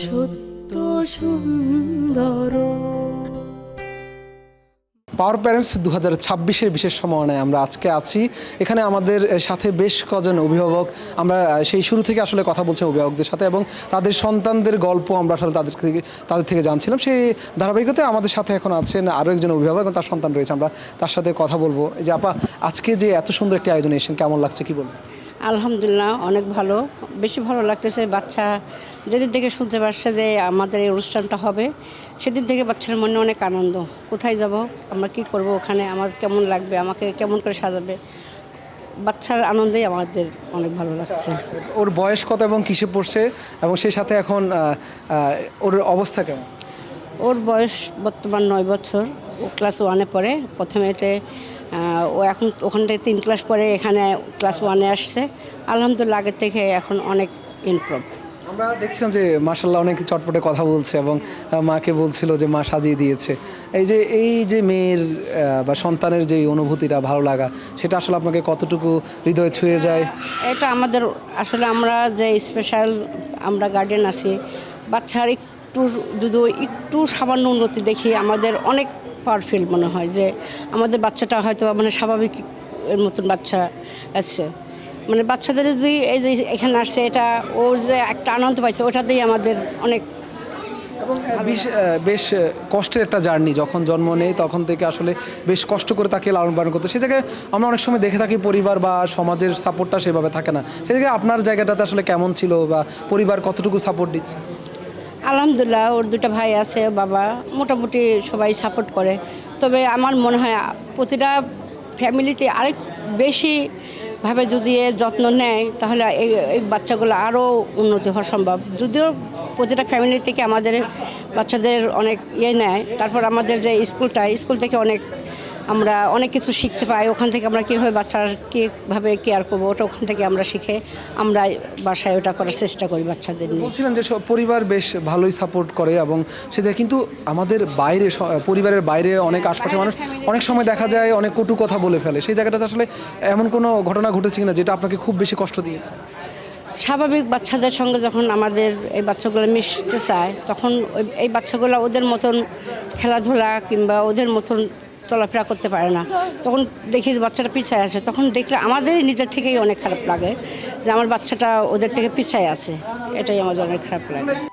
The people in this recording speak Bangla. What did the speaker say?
সত্য সুন্দর। পাওয়ার প্যারেন্টস 2026-এর বিশেষ সম্মাননায় আমরা আজকে আছি। এখানে আমাদের সাথে বেশ কজন অভিভাবক, আমরা সেই শুরু থেকে আসলে কথা বলছি অভিভাবকদের সাথে এবং তাদের সন্তানদের গল্প আমরা আসলে তাদের থেকে জানছিলাম। সেই ধারাবাহিকতায় আমাদের সাথে এখন আছেন আরও একজন অভিভাবক এবং তার সন্তান রয়েছে, আমরা তার সাথে কথা বলবো। এই যে আপা, আজকে যে এত সুন্দর একটি আয়োজন এসেছেন, কেমন লাগছে কি বলবেন? আলহামদুলিল্লাহ, অনেক ভালো, বেশি ভালো লাগতেছে। বাচ্চা যেদিন থেকে শুনতে পারছে যে আমাদের এই অনুষ্ঠানটা হবে, সেদিন থেকে বাচ্চার মনে অনেক আনন্দ। কোথায় যাব, আমরা কি করব, ওখানে আমার কেমন লাগবে, আমাকে কেমন করে সাজাবে, বাচ্চার আনন্দেই আমাদের অনেক ভালো লাগছে। ওর বয়স কত এবং কিসে পড়ছে এবং সেই সাথে এখন ওর অবস্থা কেমন? ওর বয়স বর্তমান 9 বছর। ও ক্লাস 1-এ পড়ে। প্রথমে ও এখন ওখান থেকে 3 ক্লাস পরে এখানে ক্লাস 1-এ আসছে। আলহামদুলিল্লাহ, আগের থেকে এখন অনেক ইমপ্রুভ। আমরা দেখছিলাম যে মাশাআল্লাহ অনেক চটপটে কথা বলছে এবং মাকে বলছিল যে মা সাজিয়ে দিয়েছে। এই যে মেয়ের বা সন্তানের যে অনুভূতিটা, ভালো লাগা, সেটা আসলে আপনাকে কতটুকু হৃদয়ে ছুঁয়ে যায়? এটা আমাদের আসলে, আমরা যে স্পেশাল আমরা গার্ডিয়ান আছি, বাচ্চার একটু সামান্য উন্নতি দেখি আমাদের অনেক পাওয়ারফুল মনে হয় যে আমাদের বাচ্চাটা হয়তো মানে স্বাভাবিক এর মতন বাচ্চা আছে। মানে বাচ্চাদের যদি এই যে এখানে আসছে, এটা ওর যে একটা আনন্দ পাইছে, ওটাতেই আমাদের অনেক। বেশ কষ্টের একটা জার্নি। যখন জন্ম নেই তখন থেকে আসলে বেশ কষ্ট করে তাকে লালন পালন করতে, সে জায়গায় আমরা অনেক সময় দেখে থাকি পরিবার বা সমাজের সাপোর্টটা সেভাবে থাকে না। সে জায়গায় আপনার জায়গাটাতে আসলে কেমন ছিল বা পরিবার কতটুকু সাপোর্ট দিচ্ছে? আলহামদুলিল্লাহ, ওর 2টা ভাই আছে, বাবা মোটামুটি সবাই সাপোর্ট করে। তবে আমার মনে হয় প্রতিটা ফ্যামিলিতে আরেক বেশিভাবে যদি যত্ন নেয়, তাহলে এই বাচ্চাগুলো আরও উন্নতি হওয়া সম্ভব। যদিও প্রতিটা ফ্যামিলি থেকে আমাদের বাচ্চাদের অনেক নেয়, তারপর আমাদের যে স্কুল থেকে আমরা অনেক কিছু শিখতে পাই। ওখান থেকে আমরা কীভাবে বাচ্চার কীভাবে কেয়ার করবো, ওটা ওখান থেকে আমরা শিখে আমরা বাসায় ওটা করার চেষ্টা করি বাচ্চাদের নিয়ে। বলছিলেন যে পরিবার বেশ ভালোই সাপোর্ট করে এবং সেটা কিন্তু আমাদের বাইরে, পরিবারের বাইরে অনেক আশপাশের মানুষ অনেক সময় দেখা যায় অনেক কটু কথা বলে ফেলে। সেই জায়গাটাতে আসলে এমন কোনো ঘটনা ঘটেছে কিনা যেটা আপনাকে খুব বেশি কষ্ট দিয়েছে? স্বাভাবিক বাচ্চাদের সঙ্গে যখন আমাদের এই বাচ্চাগুলো মিশতে চায়, তখন এই বাচ্চাগুলো ওদের মতন খেলাধুলা কিংবা ওদের মতন চলাফেরা করতে পারে না। তখন দেখি বাচ্চাটা পিছায় আছে, তখন দেখলে আমাদের নিজের থেকেই অনেক খারাপ লাগে যে আমার বাচ্চাটা ওদের থেকে পিছায় আছে। এটাই আমাদের অনেক খারাপ লাগে।